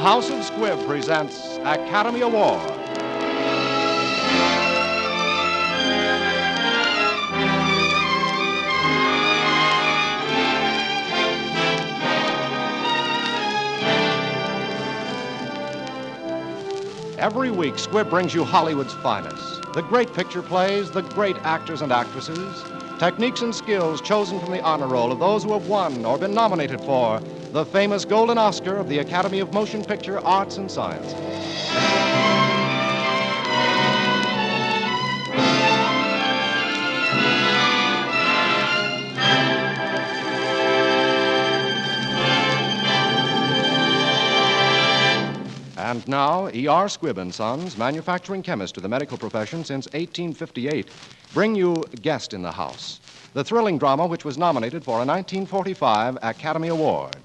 House of Squibb presents Academy Award. Every week, Squibb brings you Hollywood's finest. The great picture plays, the great actors and actresses, techniques and skills chosen from the honor roll of those who have won or been nominated for the famous Golden Oscar of the Academy of Motion Picture Arts and Sciences. And now, E.R. Squibb & Sons, manufacturing chemist to the medical profession since 1858, bring you Guest in the House, the thrilling drama which was nominated for a 1945 Academy Award.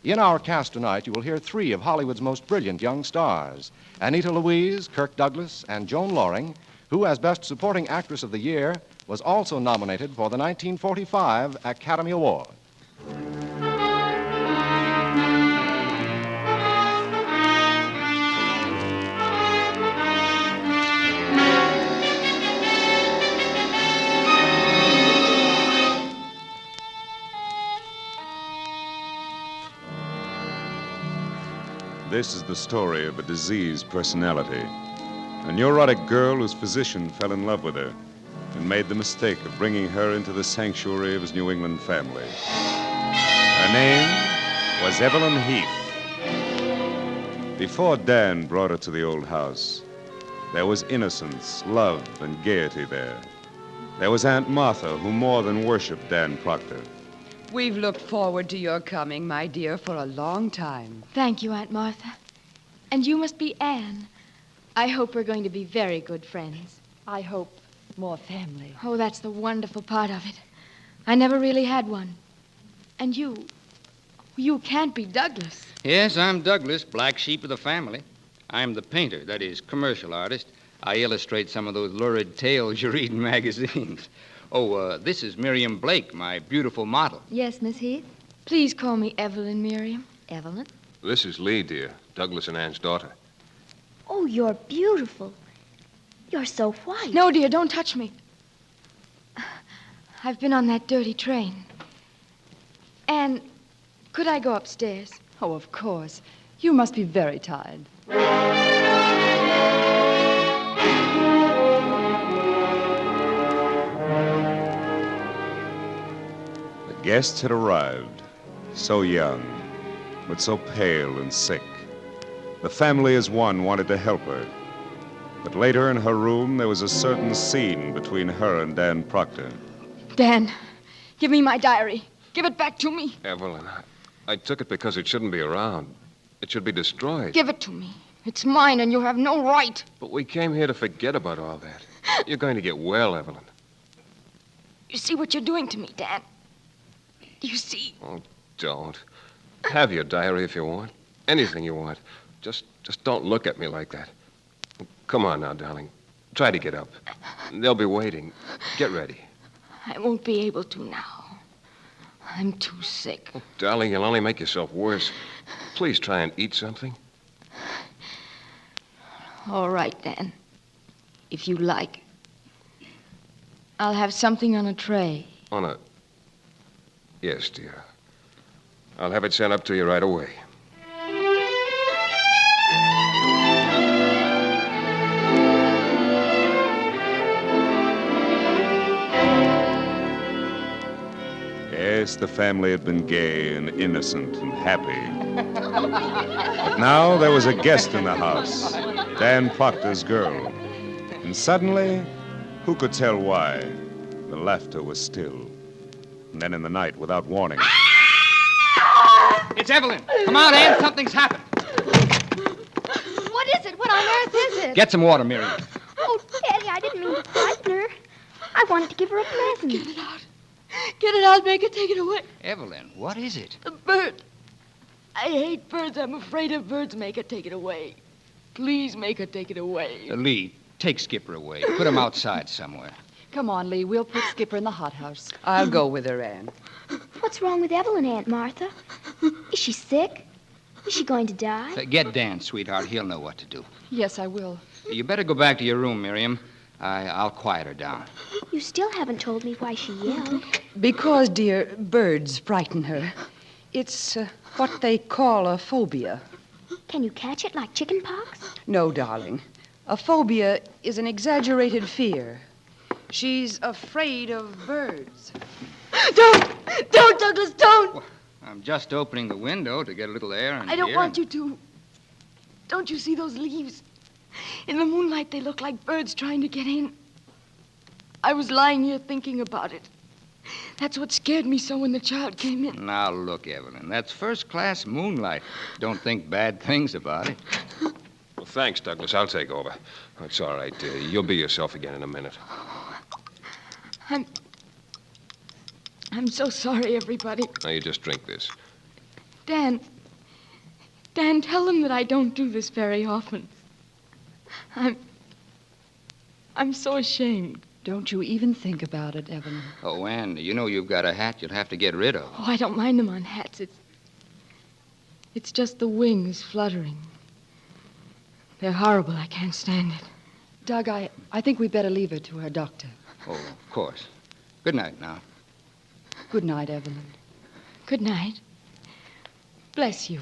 In our cast tonight, you will hear three of Hollywood's most brilliant young stars, Anita Louise, Kirk Douglas, and Joan Loring, who, as Best Supporting Actress of the Year, was also nominated for the 1945 Academy Award. This is the story of a diseased personality. A neurotic girl whose physician fell in love with her and made the mistake of bringing her into the sanctuary of his New England family. Her name was Evelyn Heath. Before Dan brought her to the old house, there was innocence, love, and gaiety there. There was Aunt Martha, who more than worshipped Dan Proctor. We've looked forward to your coming, my dear, for a long time. Thank you, Aunt Martha. And you must be Anne. I hope we're going to be very good friends. I hope more family. Oh, that's the wonderful part of it. I never really had one. And you can't be Douglas. Yes, I'm Douglas, black sheep of the family. I'm the painter, that is, commercial artist. I illustrate some of those lurid tales you read in magazines. Oh, this is Miriam Blake, my beautiful model. Yes, Miss Heath. Please call me Evelyn, Miriam. Evelyn? This is Lee, dear. Douglas and Ann's daughter. Oh, you're beautiful. You're so white. No, dear, don't touch me. I've been on that dirty train. Anne, could I go upstairs? Oh, of course. You must be very tired. Guests had arrived, so young, but so pale and sick. The family as one wanted to help her. But later in her room, there was a certain scene between her and Dan Proctor. Dan, give me my diary. Give it back to me. Evelyn, I took it because it shouldn't be around. It should be destroyed. Give it to me. It's mine, and you have no right. But we came here to forget about all that. You're going to get well, Evelyn. You see what you're doing to me, Dan? You see? Oh, don't. Have your diary if you want. Anything you want. Just don't look at me like that. Come on now, darling. Try to get up. They'll be waiting. Get ready. I won't be able to now. I'm too sick. Oh, darling, you'll only make yourself worse. Please try and eat something. All right, Dan. If you like. I'll have something on a tray. On a... Yes, dear. I'll have it sent up to you right away. Yes, the family had been gay and innocent and happy. But now there was a guest in the house, Dan Proctor's girl. And suddenly, who could tell why, the laughter was still. And then in the night, without warning... It's Evelyn. Come out, Anne. Something's happened. What is it? What on earth is it? Get some water, Miriam. Oh, Daddy, I didn't mean to frighten her. I wanted to give her a present. Get it out. Get it out. Make it take it away. Evelyn, what is it? The bird. I hate birds. I'm afraid of birds. Make her take it away. Please make her take it away. Lee, take Skipper away. Put him outside somewhere. Come on, Lee. We'll put Skipper in the hothouse. I'll go with her, Anne. What's wrong with Evelyn, Aunt Martha? Is she sick? Is she going to die? Get Dan, sweetheart. He'll know what to do. Yes, I will. You better go back to your room, Miriam. I'll quiet her down. You still haven't told me why she yelled. Because, dear, birds frighten her. It's what they call a phobia. Can you catch it like chicken pox? No, darling. A phobia is an exaggerated fear. She's afraid of birds. Don't, Douglas, don't! I'm just opening the window to get a little air in I don't here. want you to. Don't you see those leaves? In the moonlight, they look like birds trying to get in. I was lying here thinking about it. That's what scared me so when the child came in. Now, look, Evelyn, that's first-class moonlight. Don't think bad things about it. Well, thanks, Douglas. I'll take over. It's all right. You'll be yourself again in a minute. I'm so sorry, everybody. Now, you just drink this. Dan, tell them that I don't do this very often. I'm so ashamed. Don't you even think about it, Evelyn. Oh, and you know you've got a hat you'll have to get rid of. Oh, I don't mind them on hats. It's just the wings fluttering. They're horrible. I can't stand it. Doug, I think we'd better leave her to her doctor. Oh, of course. Good night now. Good night, Evelyn. Good night. Bless you.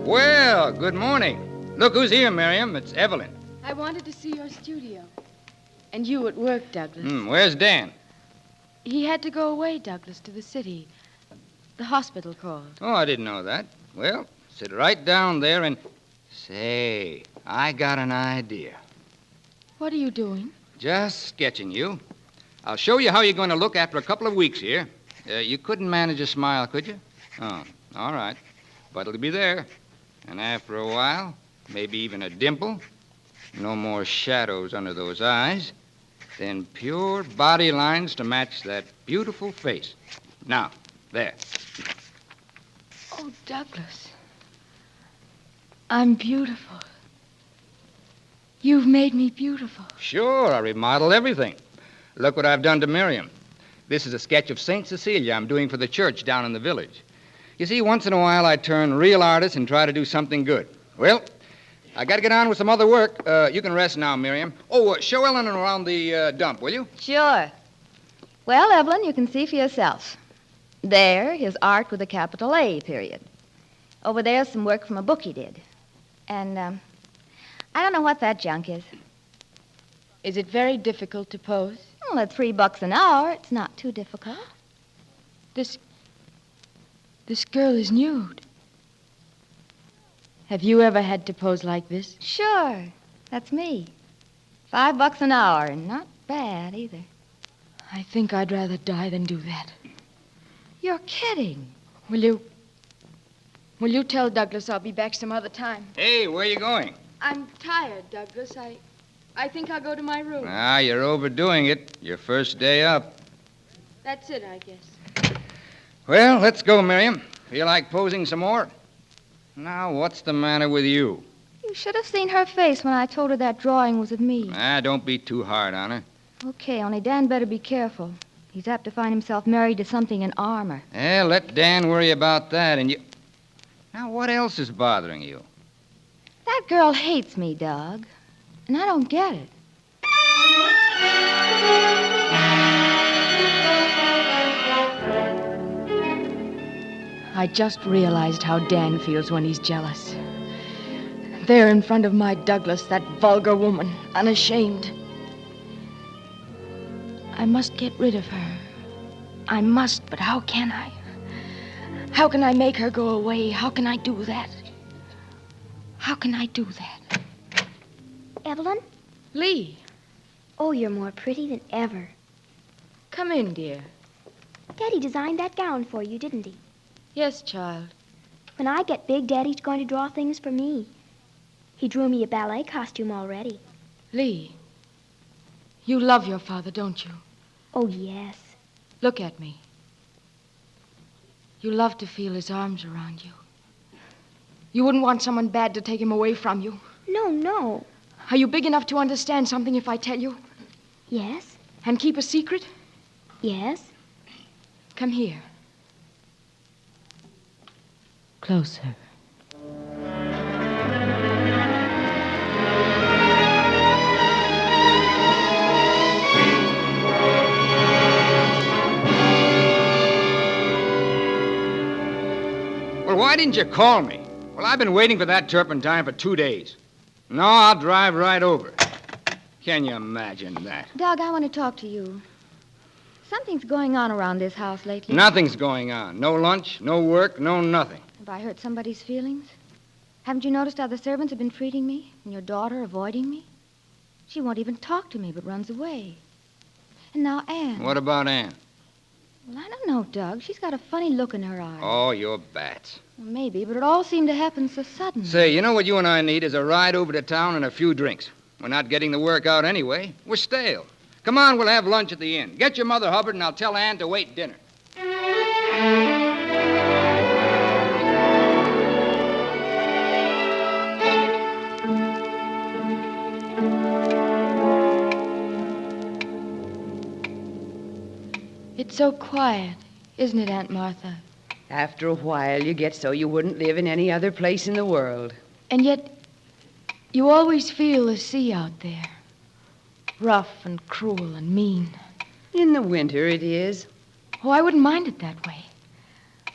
Well, good morning. Look who's here, Miriam. It's Evelyn. I wanted to see your studio. And you at work, Douglas. Where's Dan? He had to go away, Douglas, to the city. The hospital called. Oh, I didn't know that. Well, sit right down there and... Say, I got an idea. What are you doing? Just sketching you. I'll show you how you're going to look after a couple of weeks here. You couldn't manage a smile, could you? Oh, all right. But it'll be there. And after a while, maybe even a dimple. No more shadows under those eyes. Then pure body lines to match that beautiful face. Now, there. Oh, Douglas. I'm beautiful. You've made me beautiful. Sure, I remodeled everything. Look what I've done to Miriam. This is a sketch of St. Cecilia I'm doing for the church down in the village. You see, once in a while I turn real artist and try to do something good. Well, I got to get on with some other work. You can rest now, Miriam. Oh, show Ellen around the dump, will you? Sure. Well, Evelyn, you can see for yourself. There, his art with a capital A, period. Over there's some work from a book he did. And, I don't know what that junk is. Is it very difficult to pose? Well, at $3 an hour, it's not too difficult. This girl is nude. Have you ever had to pose like this? Sure, that's me. $5 an hour, and not bad either. I think I'd rather die than do that. You're kidding. Will you tell Douglas I'll be back some other time? Hey, where you going? I'm tired, Douglas. I think I'll go to my room. Ah, you're overdoing it. Your first day up. That's it, I guess. Well, let's go, Miriam. Feel like posing some more? Now, what's the matter with you? You should have seen her face when I told her that drawing was of me. Don't be too hard on her. Okay, only Dan better be careful. He's apt to find himself married to something in armor. Let Dan worry about that, and you... Now, what else is bothering you? That girl hates me, Doug. And I don't get it. I just realized how Dan feels when he's jealous. There in front of my Douglas, that vulgar woman, unashamed. I must get rid of her. I must, but how can I? How can I make her go away? How can I do that? How can I do that? Evelyn? Lee, Oh, you're more pretty than ever. come in, dear. Daddy designed that gown for you, didn't he? Yes, child. When I get big, Daddy's going to draw things for me. He drew me a ballet costume already. Lee, you love your father, don't you? Oh, yes. Look at me. You love to feel his arms around you. You wouldn't want someone bad to take him away from you. No. Are you big enough to understand something if I tell you? Yes. And keep a secret? Yes. Come here. Closer. Well, why didn't you call me? Well, I've been waiting for that turpentine for 2 days. No, I'll drive right over. Can you imagine that? Doug, I want to talk to you. Something's going on around this house lately. Nothing's going on. No lunch, no work, no nothing. Have I hurt somebody's feelings? Haven't you noticed how the servants have been treating me? And your daughter avoiding me? She won't even talk to me, but runs away. And now Anne. What about Anne? Well, I don't know, Doug. She's got a funny look in her eyes. Oh, you're bats. Well, maybe, but it all seemed to happen so suddenly. Say, you know what you and I need is a ride over to town and a few drinks. We're not getting the work out anyway. We're stale. Come on, we'll have lunch at the inn. Get your mother, Hubbard, and I'll tell Ann to wait dinner. It's so quiet, isn't it, Aunt Martha? After a while, you get so you wouldn't live in any other place in the world. And yet, you always feel the sea out there. Rough and cruel and mean. In the winter, it is. Oh, I wouldn't mind it that way.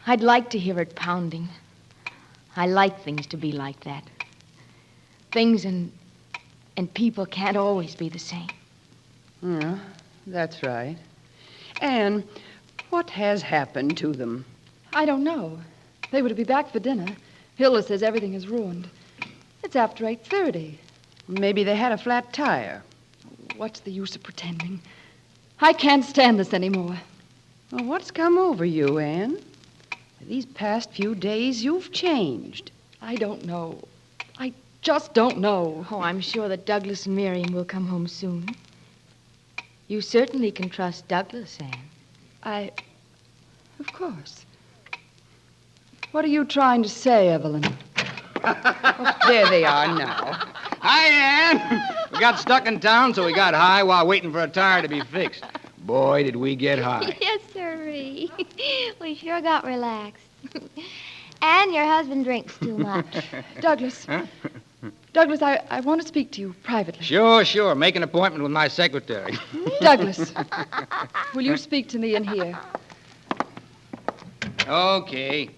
I'd like to hear it pounding. I like things to be like that. Things and people can't always be the same. Yeah, that's right. Anne, what has happened to them? I don't know. They were to be back for dinner. Hilda says everything is ruined. It's after 8:30. Maybe they had a flat tire. What's the use of pretending? I can't stand this anymore. Well, what's come over you, Anne? These past few days, you've changed. I don't know. I just don't know. Oh, I'm sure that Douglas and Miriam will come home soon. You certainly can trust Douglas, Anne. Of course. What are you trying to say, Evelyn? There they are now. Hi, Ann. We got stuck in town, so we got high while waiting for a tire to be fixed. Boy, did we get high. Yes, sirree. We sure got relaxed. And your husband drinks too much. Douglas. Huh? Douglas, I want to speak to you privately. Sure. Make an appointment with my secretary. Douglas, will you speak to me in here? Okay.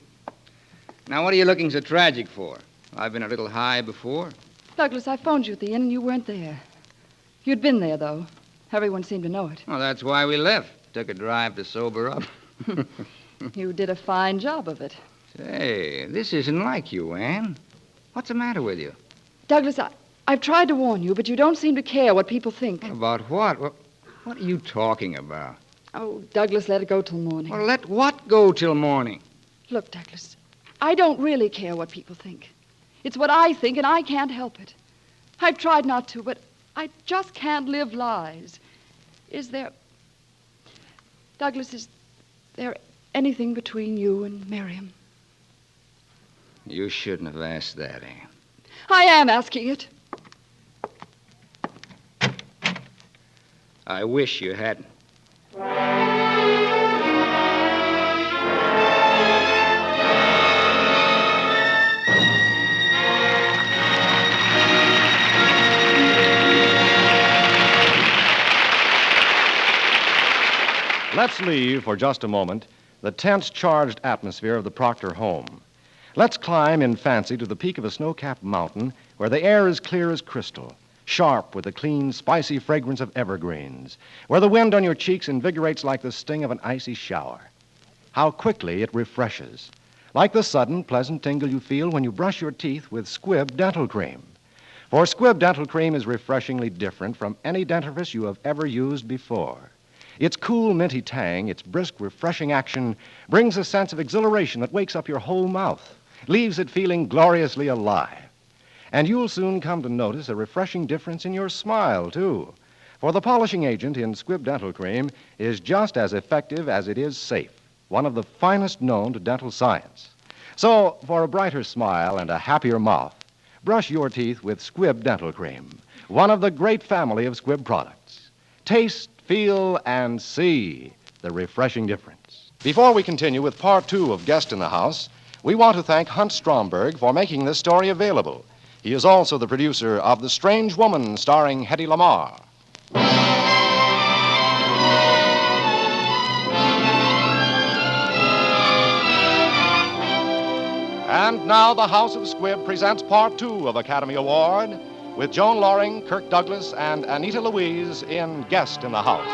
Now, what are you looking so tragic for? I've been a little high before. Douglas, I phoned you at the inn and you weren't there. You'd been there, though. Everyone seemed to know it. Well, that's why we left. Took a drive to sober up. You did a fine job of it. Say, this isn't like you, Ann. What's the matter with you? Douglas, I've tried to warn you, but you don't seem to care what people think. About what? What are you talking about? Oh, Douglas, let it go till morning. Well, let what go till morning? Look, Douglas, I don't really care what people think. It's what I think, and I can't help it. I've tried not to, but I just can't live lies. Douglas, is there anything between you and Miriam? You shouldn't have asked that, Ann. I am asking it. I wish you hadn't. Let's leave for just a moment the tense, charged atmosphere of the Proctor home. Let's climb in fancy to the peak of a snow-capped mountain where the air is clear as crystal, sharp with the clean, spicy fragrance of evergreens, where the wind on your cheeks invigorates like the sting of an icy shower. How quickly it refreshes, like the sudden, pleasant tingle you feel when you brush your teeth with Squibb Dental Cream. For Squibb Dental Cream is refreshingly different from any dentifrice you have ever used before. Its cool, minty tang, its brisk, refreshing action brings a sense of exhilaration that wakes up your whole mouth, leaves it feeling gloriously alive. And you'll soon come to notice a refreshing difference in your smile, too. For the polishing agent in Squibb Dental Cream is just as effective as it is safe, one of the finest known to dental science. So, for a brighter smile and a happier mouth, brush your teeth with Squibb Dental Cream, one of the great family of Squibb products. Taste, feel, and see the refreshing difference. Before we continue with part 2 of Guest in the House, we want to thank Hunt Stromberg for making this story available. He is also the producer of The Strange Woman, starring Hedy Lamarr. And now the House of Squibb presents part 2 of Academy Award with Joan Loring, Kirk Douglas, and Anita Louise in Guest in the House.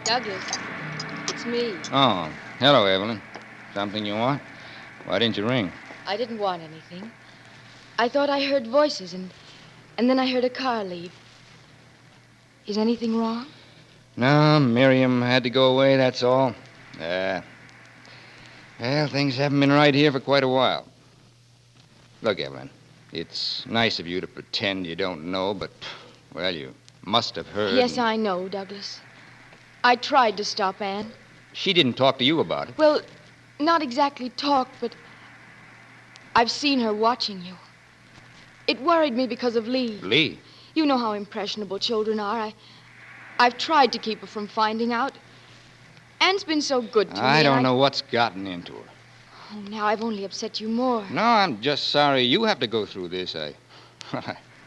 Douglas, it's me. Oh, hello, Evelyn. Something you want? Why didn't you ring? I didn't want anything. I thought I heard voices, and then I heard a car leave. Is anything wrong? No, Miriam had to go away, that's all. Well, things haven't been right here for quite a while. Look, Evelyn, it's nice of you to pretend you don't know, but, well, you must have heard. Yes, I know, Douglas. I tried to stop Anne. She didn't talk to you about it. Well, not exactly talk, but I've seen her watching you. It worried me because of Lee. Lee? You know how impressionable children are. I've tried to keep her from finding out. Anne's been so good to me. I don't know what's gotten into her. Oh, now I've only upset you more. No, I'm just sorry you have to go through this. I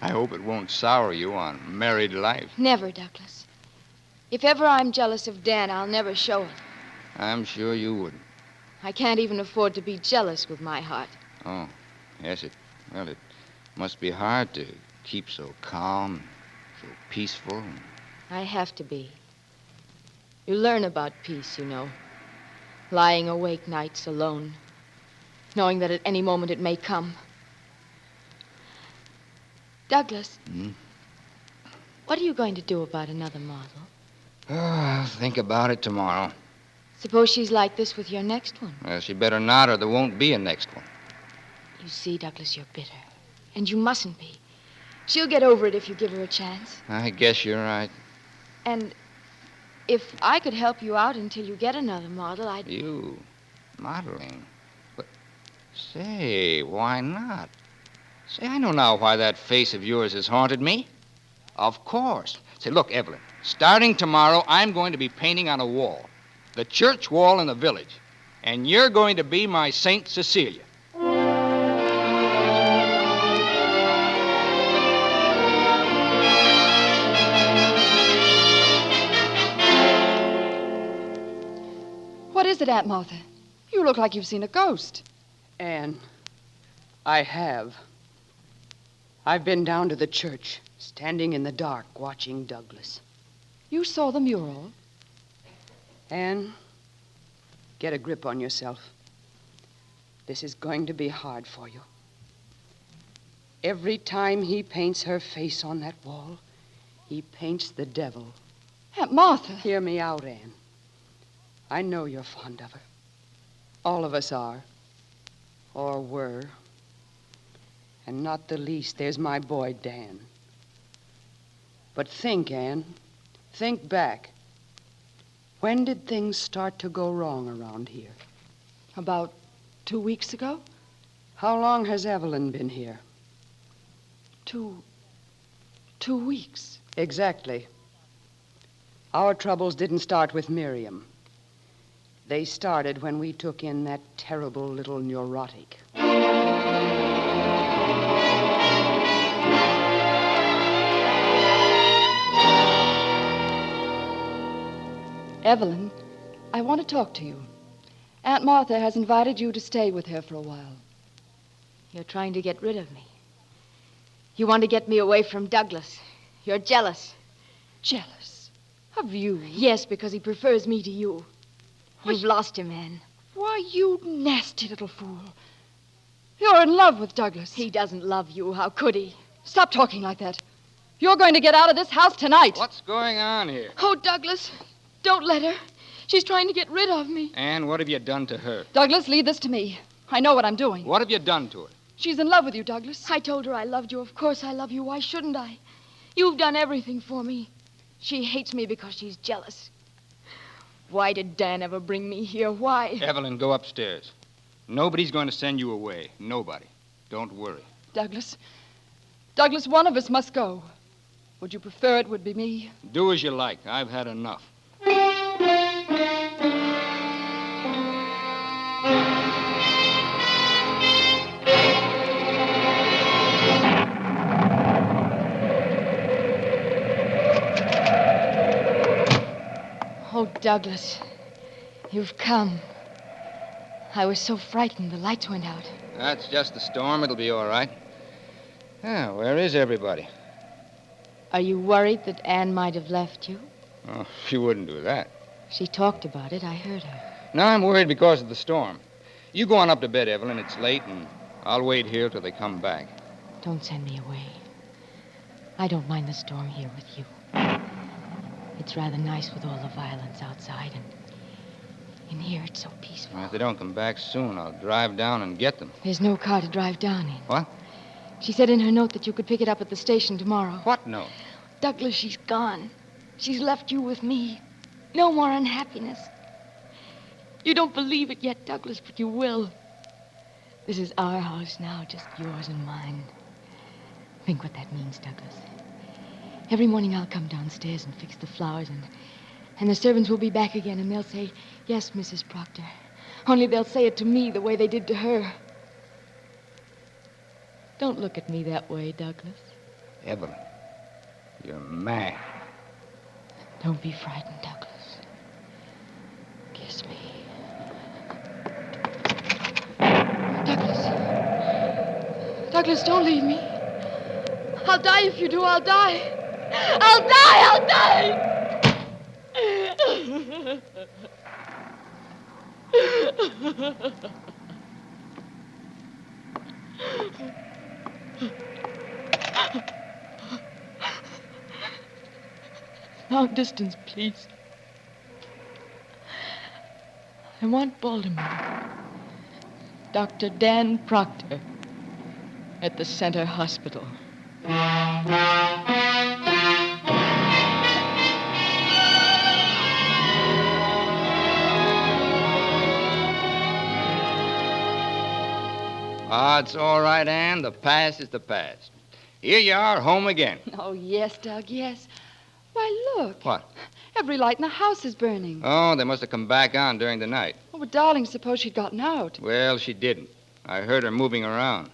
hope it won't sour you on married life. Never, Douglas. If ever I'm jealous of Dan, I'll never show it. I'm sure you wouldn't. I can't even afford to be jealous with my heart. Oh, yes, it must be hard to keep so calm, so peaceful. I have to be. You learn about peace, you know. Lying awake nights alone, knowing that at any moment it may come. Douglas, what are you going to do about another model? Oh, I'll think about it tomorrow. Suppose she's like this with your next one. Well, she better not, or there won't be a next one. You see, Douglas, you're bitter. And you mustn't be. She'll get over it if you give her a chance. I guess you're right. And if I could help you out until you get another model, I'd... You? Modeling? But, say, why not? Say, I know now why that face of yours has haunted me. Of course. Say, look, Evelyn, starting tomorrow, I'm going to be painting on a wall. The church wall in the village. And you're going to be my Saint Cecilia. What is it, Aunt Martha? You look like you've seen a ghost. Anne, I have. I've been down to the church, standing in the dark, watching Douglas. You saw the mural? Anne, get a grip on yourself. This is going to be hard for you. Every time he paints her face on that wall, he paints the devil. Aunt Martha. Hear me out, Anne. I know you're fond of her. All of us are. Or were. And not the least, there's my boy, Dan. But think, Anne. Think back. When did things start to go wrong around here? About 2 weeks ago? How long has Evelyn been here? 2 weeks. Exactly. Our troubles didn't start with Miriam. They started when we took in that terrible little neurotic. Evelyn, I want to talk to you. Aunt Martha has invited you to stay with her for a while. You're trying to get rid of me. You want to get me away from Douglas. You're jealous. Jealous? Of you? Yes, because he prefers me to you. You've lost him, Anne. Why, you nasty little fool. You're in love with Douglas. He doesn't love you. How could he? Stop talking like that. You're going to get out of this house tonight. What's going on here? Oh, Douglas, don't let her. She's trying to get rid of me. And what have you done to her? Douglas, leave this to me. I know what I'm doing. What have you done to her? She's in love with you, Douglas. I told her I loved you. Of course I love you. Why shouldn't I? You've done everything for me. She hates me because she's jealous. Why did Dan ever bring me here? Why? Evelyn, go upstairs. Nobody's going to send you away. Nobody. Don't worry. Douglas, one of us must go. Would you prefer it would be me? Do as you like. I've had enough. Oh, Douglas, you've come. I was so frightened the lights went out. That's just the storm. It'll be all right. Yeah, where is everybody? Are you worried that Anne might have left you? Oh, she wouldn't do that. She talked about it. I heard her. No, I'm worried because of the storm. You go on up to bed, Evelyn. It's late, and I'll wait here till they come back. Don't send me away. I don't mind the storm here with you. It's rather nice with all the violence outside, and in here it's so peaceful. Well, if they don't come back soon, I'll drive down and get them. There's no car to drive down in. What? She said in her note that you could pick it up at the station tomorrow. What note? Douglas, she's gone. She's left you with me. No more unhappiness. You don't believe it yet, Douglas, but you will. This is our house now, just yours and mine. Think what that means, Douglas. Every morning I'll come downstairs and fix the flowers, and the servants will be back again, and they'll say, "Yes, Mrs. Proctor." Only they'll say it to me the way they did to her. Don't look at me that way, Douglas. Evelyn, you're mad. Don't be frightened, Douglas. Kiss me. Douglas, don't leave me. I'll die if you do. I'll die. I'll die! I'll die! Long distance, please. I want Baltimore. Dr. Dan Proctor at the Center Hospital. It's all right, Anne. The past is the past. Here you are, home again. Oh, yes, Doug, yes. Why, look. What? Every light in the house is burning. Oh, they must have come back on during the night. Oh, but darling, suppose she'd gotten out. Well, she didn't. I heard her moving around.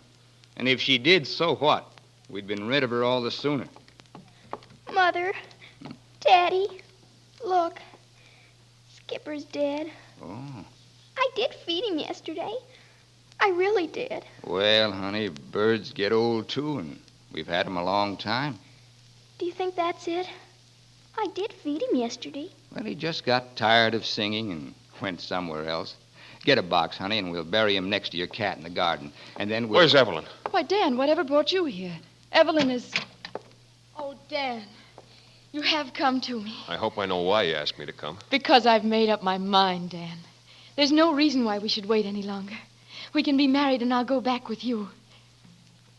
And if she did, so what? We'd been rid of her all the sooner. Mother, Daddy, look. Skipper's dead. Oh. I did feed him yesterday. I really did. Well, honey, birds get old, too, and we've had them a long time. Do you think that's it? I did feed him yesterday. Well, he just got tired of singing and went somewhere else. Get a box, honey, and we'll bury him next to your cat in the garden. And then we'll... Where's Evelyn? Why, Dan, whatever brought you here? Evelyn is... Oh, Dan, you have come to me. I hope I know why you asked me to come. Because I've made up my mind, Dan. There's no reason why we should wait any longer. We can be married and I'll go back with you.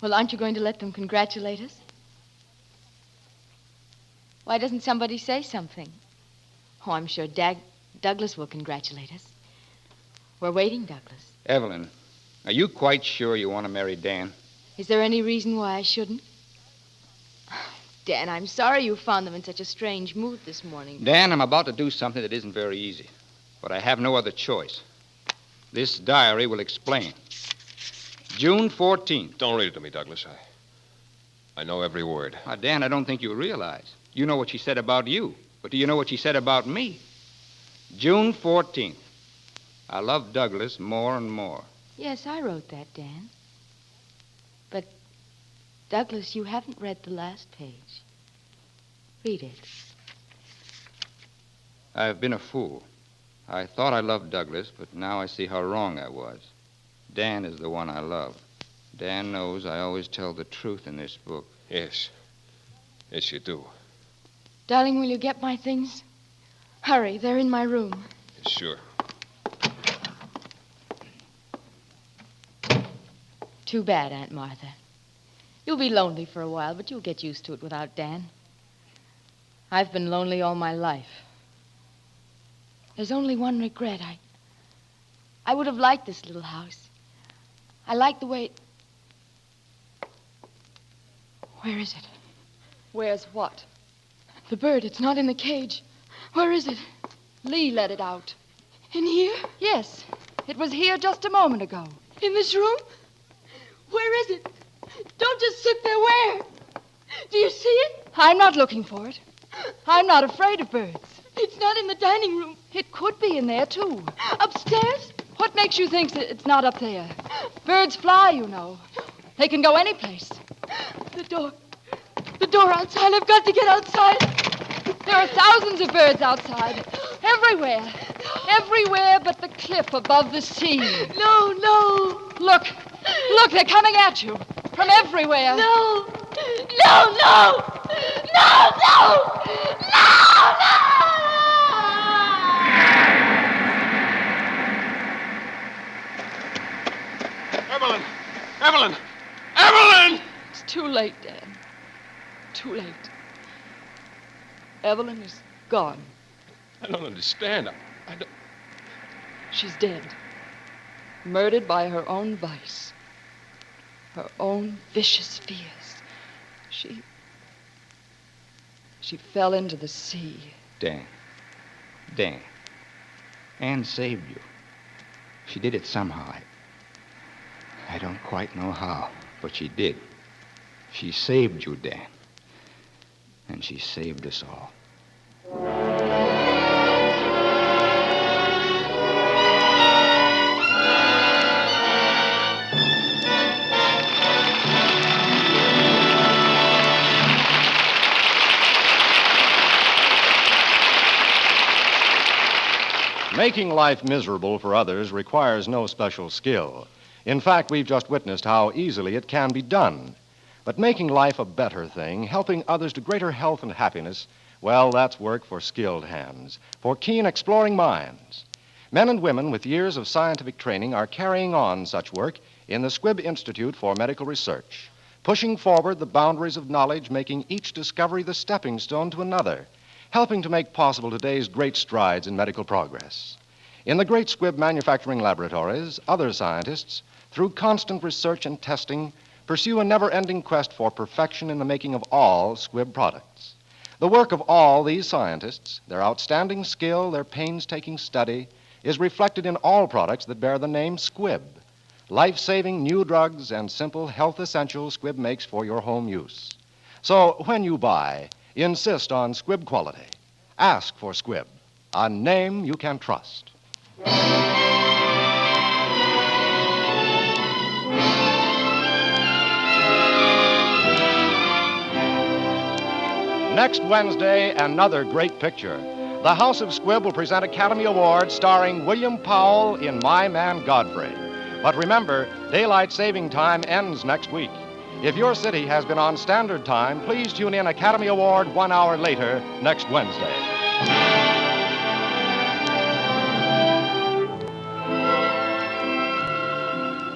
Well, aren't you going to let them congratulate us? Why doesn't somebody say something? Oh, I'm sure Douglas will congratulate us. We're waiting, Douglas. Evelyn, are you quite sure you want to marry Dan? Is there any reason why I shouldn't? Dan, I'm sorry you found them in such a strange mood this morning. Dan, I'm about to do something that isn't very easy, but I have no other choice. This diary will explain. June 14th. Don't read it to me, Douglas. I know every word. Dan, I don't think you realize. You know what she said about you, but do you know what she said about me? June 14th. I love Douglas more and more. Yes, I wrote that, Dan. But, Douglas, you haven't read the last page. Read it. I've been a fool. I thought I loved Douglas, but now I see how wrong I was. Dan is the one I love. Dan knows I always tell the truth in this book. Yes. Yes, you do. Darling, will you get my things? Hurry, they're in my room. Sure. Too bad, Aunt Martha. You'll be lonely for a while, but you'll get used to it without Dan. I've been lonely all my life. There's only one regret. I would have liked this little house. I like the way it... Where is it? Where's what? The bird. It's not in the cage. Where is it? Lee let it out. In here? Yes. It was here just a moment ago. In this room? Where is it? Don't just sit there. Where? Do you see it? I'm not looking for it. I'm not afraid of birds. It's not in the dining room. It could be in there, too. Upstairs? What makes you think that it's not up there? Birds fly, you know. They can go any place. The door. The door outside. I've got to get outside. There are thousands of birds outside. Everywhere. Everywhere but the cliff above the sea. No, no. Look. Look, they're coming at you. From everywhere. No. No, no. No, no. No, no. Evelyn! Evelyn! Evelyn! It's too late, Dan. Too late. Evelyn is gone. I don't understand. I don't... She's dead. Murdered by her own vice. Her own vicious fears. She fell into the sea. Dan. Anne saved you. She did it somehow. I don't quite know how, but she did. She saved you, Dan. And she saved us all. Making life miserable for others requires no special skill. In fact, we've just witnessed how easily it can be done. But making life a better thing, helping others to greater health and happiness, well, that's work for skilled hands, for keen exploring minds. Men and women with years of scientific training are carrying on such work in the Squibb Institute for Medical Research, pushing forward the boundaries of knowledge, making each discovery the stepping stone to another, helping to make possible today's great strides in medical progress. In the great Squibb manufacturing laboratories, other scientists, through constant research and testing, pursue a never-ending quest for perfection in the making of all Squibb products. The work of all these scientists, their outstanding skill, their painstaking study, is reflected in all products that bear the name Squibb. Life-saving new drugs and simple health essentials Squibb makes for your home use. So when you buy, insist on Squibb quality. Ask for Squibb, a name you can trust. Next Wednesday, another great picture. The House of Squibb will present Academy Awards starring William Powell in My Man Godfrey. But remember, daylight saving time ends next week. If your city has been on standard time, please tune in Academy Award 1 hour later next Wednesday.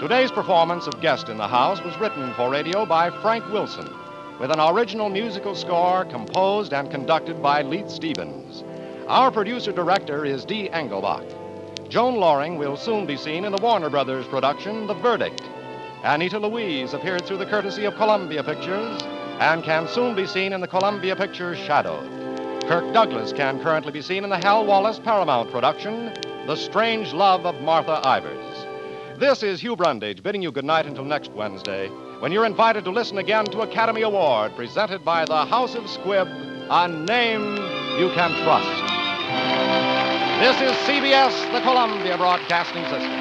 Today's performance of Guest in the House was written for radio by Frank Wilson, with an original musical score composed and conducted by Leith Stevens. Our producer-director is Dee Engelbach. Joan Loring will soon be seen in the Warner Brothers production, The Verdict. Anita Louise appeared through the courtesy of Columbia Pictures and can soon be seen in the Columbia Pictures Shadow. Kirk Douglas can currently be seen in the Hal Wallace Paramount production, The Strange Love of Martha Ivers. This is Hugh Brundage bidding you goodnight until next Wednesday, when you're invited to listen again to Academy Award presented by the House of Squibb, a name you can trust. This is CBS, the Columbia Broadcasting System.